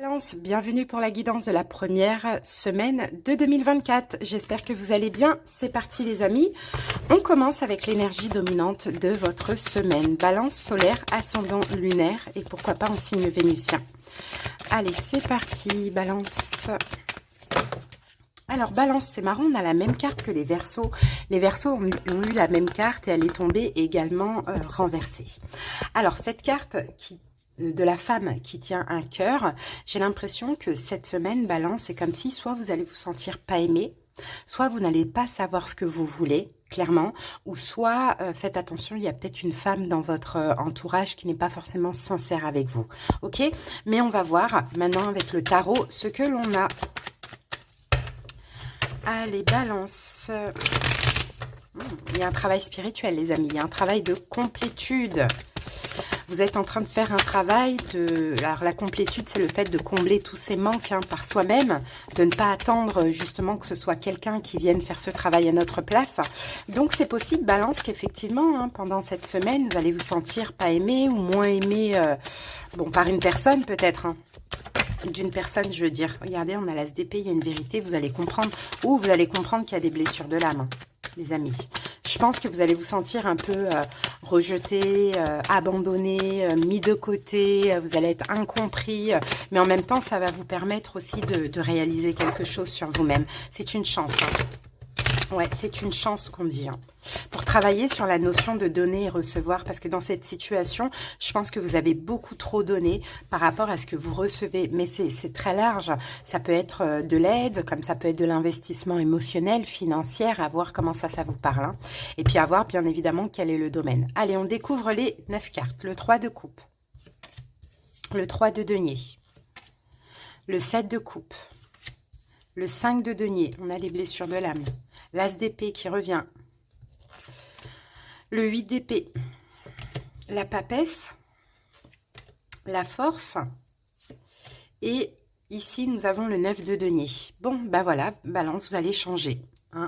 Balance, bienvenue pour la guidance de la première semaine de 2024. J'espère que vous allez bien. C'est parti les amis. On commence avec l'énergie dominante de votre semaine. Balance solaire, ascendant lunaire et pourquoi pas en signe vénusien. Allez, c'est parti. Balance. Alors, Balance, c'est marrant, on a la même carte que les Verseaux. Les Verseaux ont eu la même carte et elle est tombée également renversée. Alors, cette carte de la femme qui tient un cœur, j'ai l'impression que cette semaine, Balance, c'est comme si soit vous allez vous sentir pas aimé, soit vous n'allez pas savoir ce que vous voulez, clairement, ou soit, faites attention, il y a peut-être une femme dans votre entourage qui n'est pas forcément sincère avec vous. Ok? Mais on va voir maintenant avec le tarot ce que l'on a. Allez, Balance. Il y a un travail spirituel, les amis. Il y a un travail de complétude. Vous êtes en train de faire un travail de... Alors, la complétude, c'est le fait de combler tous ces manques par soi-même, de ne pas attendre justement que ce soit quelqu'un qui vienne faire ce travail à notre place. Donc, c'est possible, Balance, qu'effectivement, pendant cette semaine, vous allez vous sentir pas aimé ou moins aimé, bon, par une personne peut-être, d'une personne, je veux dire. Regardez, on a l'as d'épée, il y a une vérité, vous allez comprendre, ou vous allez comprendre qu'il y a des blessures de l'âme, les amis. Je pense que vous allez vous sentir un peu rejeté, abandonné, mis de côté, vous allez être incompris, mais en même temps, ça va vous permettre aussi de réaliser quelque chose sur vous-même. C'est une chance, Ouais, c'est une chance qu'on dit. Pour travailler sur la notion de donner et recevoir, parce que dans cette situation, je pense que vous avez beaucoup trop donné par rapport à ce que vous recevez. Mais c'est très large. Ça peut être de l'aide, comme ça peut être de l'investissement émotionnel, financier, à voir comment ça vous parle. Et puis à voir, bien évidemment, quel est le domaine. Allez, on découvre les 9 cartes. Le 3 de coupe, le 3 de denier, le 7 de coupe, le 5 de denier. On a les blessures de l'âme. L'as d'épée qui revient. Le 8 d'épée. La papesse. La force. Et ici, nous avons le 9 de denier. Bon, ben voilà, Balance, vous allez changer.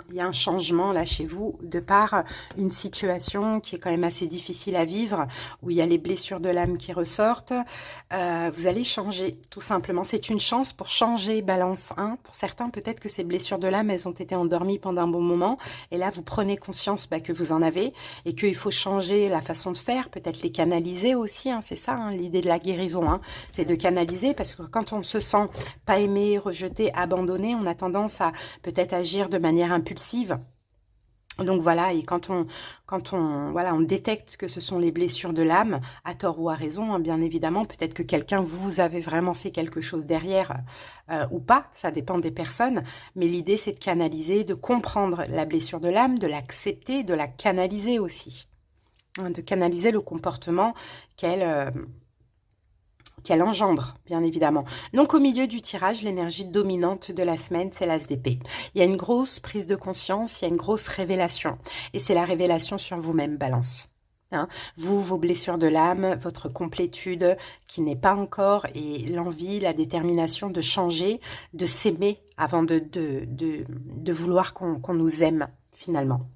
Il y a un changement là chez vous de par une situation qui est quand même assez difficile à vivre, où il y a les blessures de l'âme qui ressortent. Vous allez changer, tout simplement. C'est une chance pour changer, Balance. Pour certains, peut-être que ces blessures de l'âme, elles ont été endormies pendant un bon moment. Et là, vous prenez conscience que vous en avez et qu'il faut changer la façon de faire, peut-être les canaliser aussi. C'est ça, l'idée de la guérison. C'est de canaliser, parce que quand on se sent pas aimé, rejeté, abandonné, on a tendance à peut-être agir de manière impulsive. Donc voilà, et quand on détecte que ce sont les blessures de l'âme, à tort ou à raison, bien évidemment, peut-être que quelqu'un vous avez vraiment fait quelque chose derrière ou pas, ça dépend des personnes, mais l'idée c'est de canaliser, de comprendre la blessure de l'âme, de l'accepter, de la canaliser aussi, de canaliser le comportement qu'elle engendre, bien évidemment. Donc, au milieu du tirage, l'énergie dominante de la semaine, c'est l'as d'épée. Il y a une grosse prise de conscience, il y a une grosse révélation. Et c'est la révélation sur vous-même, Balance. Vous, vos blessures de l'âme, votre complétude qui n'est pas encore, et l'envie, la détermination de changer, de s'aimer avant de vouloir qu'on nous aime, finalement.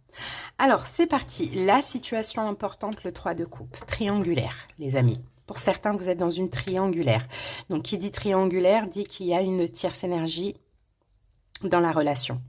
Alors, c'est parti. La situation importante, le 3 de coupe, triangulaire, les amis. Pour certains, vous êtes dans une triangulaire. Donc, qui dit triangulaire dit qu'il y a une tierce énergie dans la relation.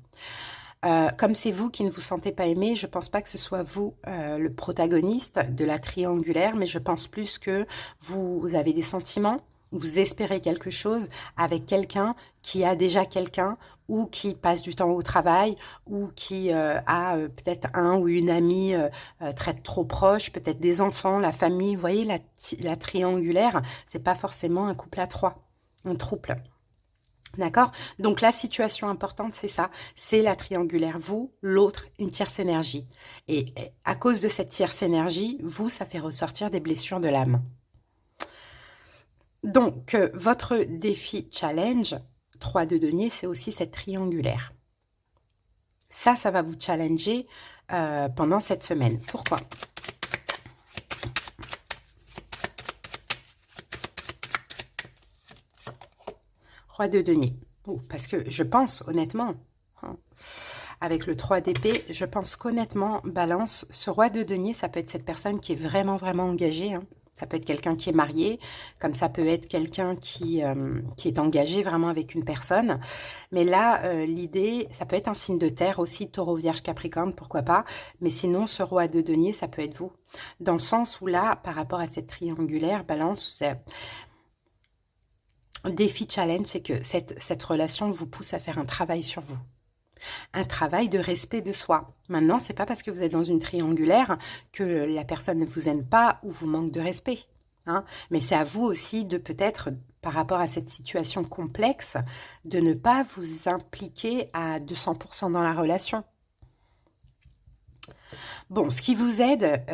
Comme c'est vous qui ne vous sentez pas aimé, je ne pense pas que ce soit vous le protagoniste de la triangulaire, mais je pense plus que vous avez des sentiments, vous espérez quelque chose avec quelqu'un qui a déjà quelqu'un, ou qui passe du temps au travail, ou qui a peut-être un ou une amie très trop proche, peut-être des enfants, la famille. Vous voyez, la triangulaire, c'est pas forcément un couple à trois, un trouble. D'accord? Donc la situation importante, c'est ça, c'est la triangulaire. Vous, l'autre, une tierce énergie. Et à cause de cette tierce énergie, vous, ça fait ressortir des blessures de l'âme. Donc, votre défi challenge, 3 de denier, c'est aussi cette triangulaire. Ça va vous challenger pendant cette semaine. Pourquoi? Roi de denier. Parce que je pense, honnêtement, avec le 3 d'épée, je pense qu'honnêtement, Balance, ce roi de denier, ça peut être cette personne qui est vraiment, vraiment engagée, Ça peut être quelqu'un qui est marié, comme ça peut être quelqu'un qui est engagé vraiment avec une personne. Mais là, l'idée, ça peut être un signe de terre aussi, taureau, vierge, capricorne, pourquoi pas. Mais sinon, ce roi de denier, ça peut être vous. Dans le sens où là, par rapport à cette triangulaire, balance, c'est un défi challenge, c'est que cette relation vous pousse à faire un travail sur vous. Un travail de respect de soi. Maintenant, c'est pas parce que vous êtes dans une triangulaire que la personne ne vous aime pas ou vous manque de respect. Hein. Mais c'est à vous aussi de peut-être, par rapport à cette situation complexe, de ne pas vous impliquer à 200% dans la relation. Bon, ce qui vous aide,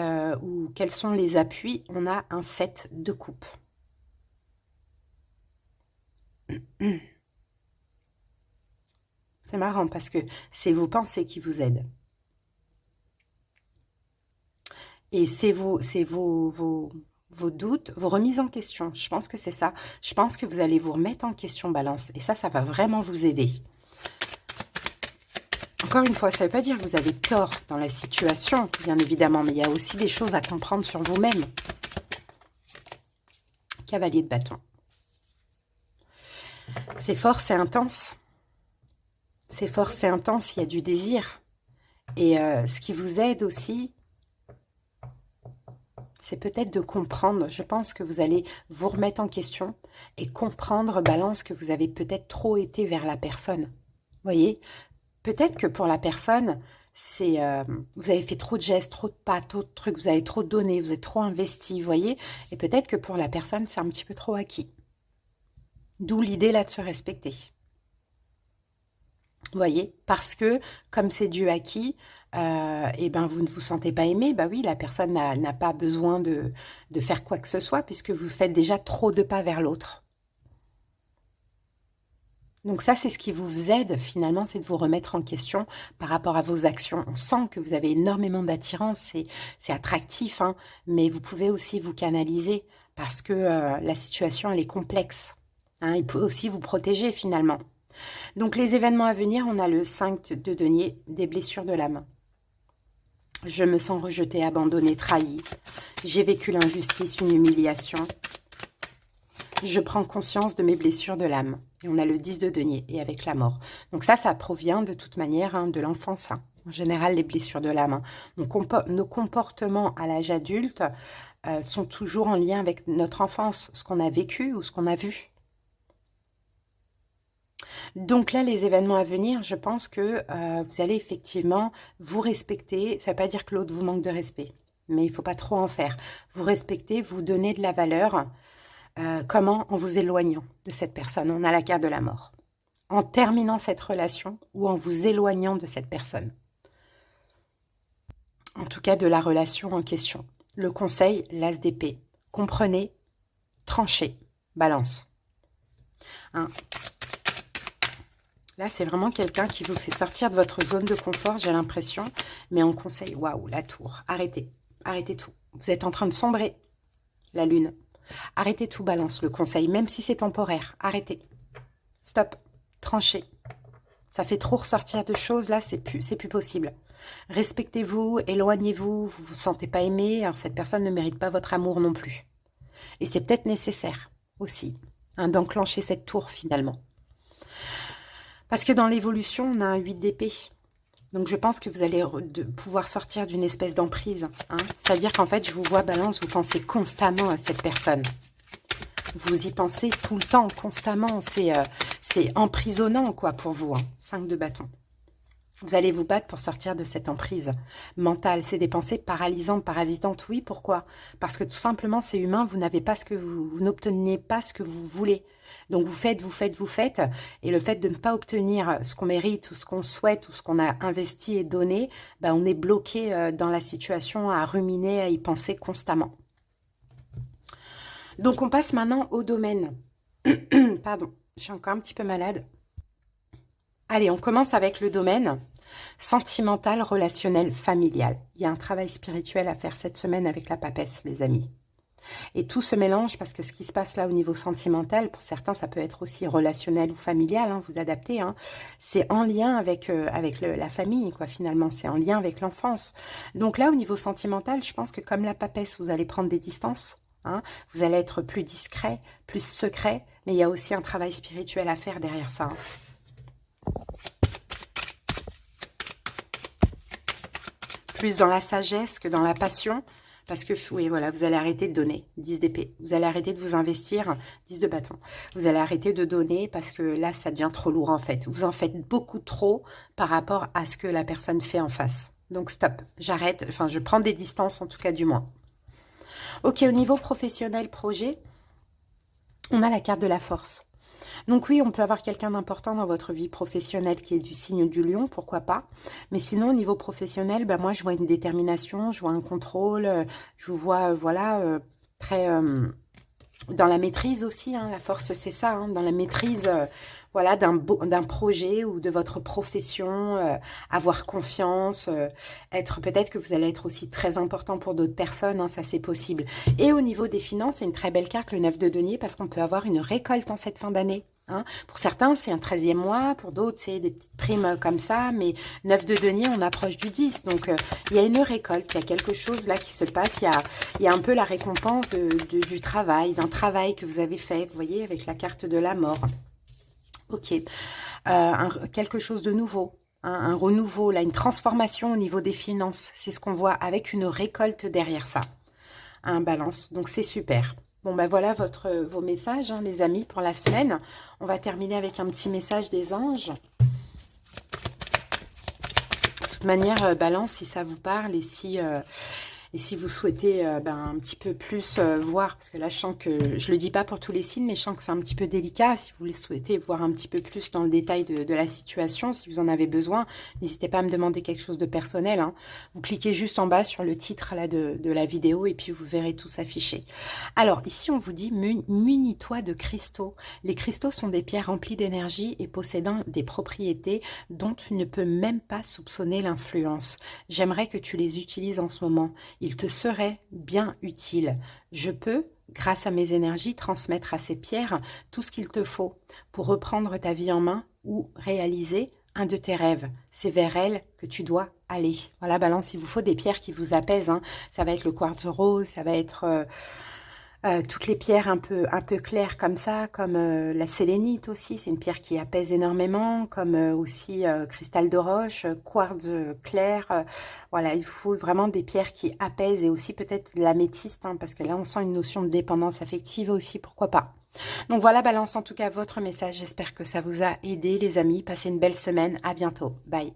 ou quels sont les appuis, on a un 7 de coupe. C'est marrant parce que c'est vos pensées qui vous aident. Et c'est vos doutes, vos remises en question. Je pense que c'est ça. Je pense que vous allez vous remettre en question, Balance. Et ça va vraiment vous aider. Encore une fois, ça ne veut pas dire que vous avez tort dans la situation, bien évidemment. Mais il y a aussi des choses à comprendre sur vous-même. Cavalier de bâton. C'est fort, c'est intense. C'est fort, c'est intense, il y a du désir. Et ce qui vous aide aussi, c'est peut-être de comprendre. Je pense que vous allez vous remettre en question et comprendre, Balance, que vous avez peut-être trop été vers la personne. Vous voyez? Peut-être que pour la personne, c'est vous avez fait trop de gestes, trop de pas, trop de trucs, vous avez trop donné, vous êtes trop investi, vous voyez? Et peut-être que pour la personne, c'est un petit peu trop acquis. D'où l'idée là de se respecter. Vous voyez, parce que comme c'est du acquis, et ben vous ne vous sentez pas aimé, bah oui, la personne n'a pas besoin de faire quoi que ce soit, puisque vous faites déjà trop de pas vers l'autre. Donc ça, c'est ce qui vous aide finalement, c'est de vous remettre en question par rapport à vos actions. On sent que vous avez énormément d'attirance, c'est attractif, hein, mais vous pouvez aussi vous canaliser parce que la situation, elle est complexe. Hein, il peut aussi vous protéger finalement. Donc les événements à venir, on a le 5 de denier, des blessures de l'âme. Je me sens rejetée, abandonnée, trahie. J'ai vécu l'injustice, une humiliation. Je prends conscience de mes blessures de l'âme. Et on a le 10 de denier, et avec la mort. Donc ça provient de toute manière de l'enfance. Hein. En général, les blessures de l'âme. Hein. Donc nos comportements à l'âge adulte sont toujours en lien avec notre enfance, ce qu'on a vécu ou ce qu'on a vu. Donc là, les événements à venir, je pense que vous allez effectivement vous respecter. Ça ne veut pas dire que l'autre vous manque de respect, mais il ne faut pas trop en faire. Vous respectez, vous donnez de la valeur. Comment? En vous éloignant de cette personne. On a la carte de la mort. En terminant cette relation ou en vous éloignant de cette personne. En tout cas, de la relation en question. Le conseil, l'as d'épée. Comprenez, tranchez, balance. Hein? Là, c'est vraiment quelqu'un qui vous fait sortir de votre zone de confort, j'ai l'impression. Mais on conseille, waouh, la tour. Arrêtez. Arrêtez tout. Vous êtes en train de sombrer. La lune. Arrêtez tout, balance, le conseil. Même si c'est temporaire. Arrêtez. Stop. Tranchez. Ça fait trop ressortir de choses, là, c'est plus possible. Respectez-vous, éloignez-vous. Vous ne vous sentez pas aimé. Alors, cette personne ne mérite pas votre amour non plus. Et c'est peut-être nécessaire aussi hein, d'enclencher cette tour, finalement. Parce que dans l'évolution, on a un 8 d'épée. Donc, je pense que vous allez pouvoir sortir d'une espèce d'emprise. Hein. C'est-à-dire qu'en fait, je vous vois, balance, vous pensez constamment à cette personne. Vous y pensez tout le temps, constamment. C'est emprisonnant, quoi, pour vous. Hein. 5 de bâton. Vous allez vous battre pour sortir de cette emprise mentale. C'est des pensées paralysantes, parasitantes. Oui, pourquoi? Parce que tout simplement, c'est humain. Vous n'avez pas ce que vous n'obtenez pas ce que vous voulez. Donc, vous faites. Et le fait de ne pas obtenir ce qu'on mérite ou ce qu'on souhaite ou ce qu'on a investi et donné, ben, on est bloqué dans la situation à ruminer, à y penser constamment. Donc, on passe maintenant au domaine. Pardon, je suis encore un petit peu malade. Allez, on commence avec le domaine sentimental, relationnel, familial. Il y a un travail spirituel à faire cette semaine avec la papesse, les amis. Et tout se mélange parce que ce qui se passe là au niveau sentimental, pour certains, ça peut être aussi relationnel ou familial, hein, vous adaptez. Hein, c'est en lien avec, la famille, quoi, finalement. C'est en lien avec l'enfance. Donc là, au niveau sentimental, je pense que comme la papesse, vous allez prendre des distances. hein. Vous allez être plus discret, plus secret, mais il y a aussi un travail spirituel à faire derrière ça, hein. Plus dans la sagesse que dans la passion. Parce que, oui, voilà, vous allez arrêter de donner. 10 d'épée. Vous allez arrêter de vous investir. 10 de bâton. Vous allez arrêter de donner parce que là, ça devient trop lourd, en fait. Vous en faites beaucoup trop par rapport à ce que la personne fait en face. Donc, stop. J'arrête. Enfin, je prends des distances, en tout cas, du moins. Ok, au niveau professionnel, projet, on a la carte de la force. Donc oui, on peut avoir quelqu'un d'important dans votre vie professionnelle qui est du signe du lion, pourquoi pas. Mais sinon, au niveau professionnel, ben moi, je vois une détermination, je vois un contrôle, je vous vois, voilà, très dans la maîtrise aussi, hein. La force, c'est ça, hein, dans la maîtrise, voilà, d'un projet ou de votre profession, avoir confiance, être, peut-être que vous allez être aussi très important pour d'autres personnes, hein, ça c'est possible. Et au niveau des finances, c'est une très belle carte, le 9 de denier, parce qu'on peut avoir une récolte en cette fin d'année. Hein. Pour certains, c'est un 13e mois, pour d'autres, c'est des petites primes comme ça, mais 9 de denier, on approche du 10. Donc, il y a une récolte, il y a quelque chose là qui se passe, il y a un peu la récompense du travail, d'un travail que vous avez fait, vous voyez, avec la carte de la mort. Ok, quelque chose de nouveau, hein, un renouveau, là, une transformation au niveau des finances. C'est ce qu'on voit avec une récolte derrière ça, un balance. Donc, c'est super. Bon, ben voilà vos messages, hein, les amis, pour la semaine. On va terminer avec un petit message des anges. De toute manière, balance, si ça vous parle et si vous souhaitez un petit peu plus voir, parce que là, je sens que, je le dis pas pour tous les signes, mais je sens que c'est un petit peu délicat. Si vous souhaitez voir un petit peu plus dans le détail de la situation, si vous en avez besoin, n'hésitez pas à me demander quelque chose de personnel, hein. Vous cliquez juste en bas sur le titre là, de la vidéo et puis vous verrez tout s'afficher. Alors, ici, on vous dit, munis-toi de cristaux. Les cristaux sont des pierres remplies d'énergie et possédant des propriétés dont tu ne peux même pas soupçonner l'influence. J'aimerais que tu les utilises en ce moment. Il te serait bien utile. Je peux, grâce à mes énergies, transmettre à ces pierres tout ce qu'il te faut pour reprendre ta vie en main ou réaliser un de tes rêves. C'est vers elles que tu dois aller. Voilà, balance, il vous faut des pierres qui vous apaisent, hein. Ça va être le quartz rose, ça va être toutes les pierres un peu claires comme ça, comme la sélénite aussi, c'est une pierre qui apaise énormément, comme aussi cristal de roche, quartz clair. Voilà, il faut vraiment des pierres qui apaisent et aussi peut-être l'améthyste, hein, parce que là on sent une notion de dépendance affective aussi, pourquoi pas. Donc voilà, balance en tout cas votre message, j'espère que ça vous a aidé les amis, passez une belle semaine, à bientôt, bye.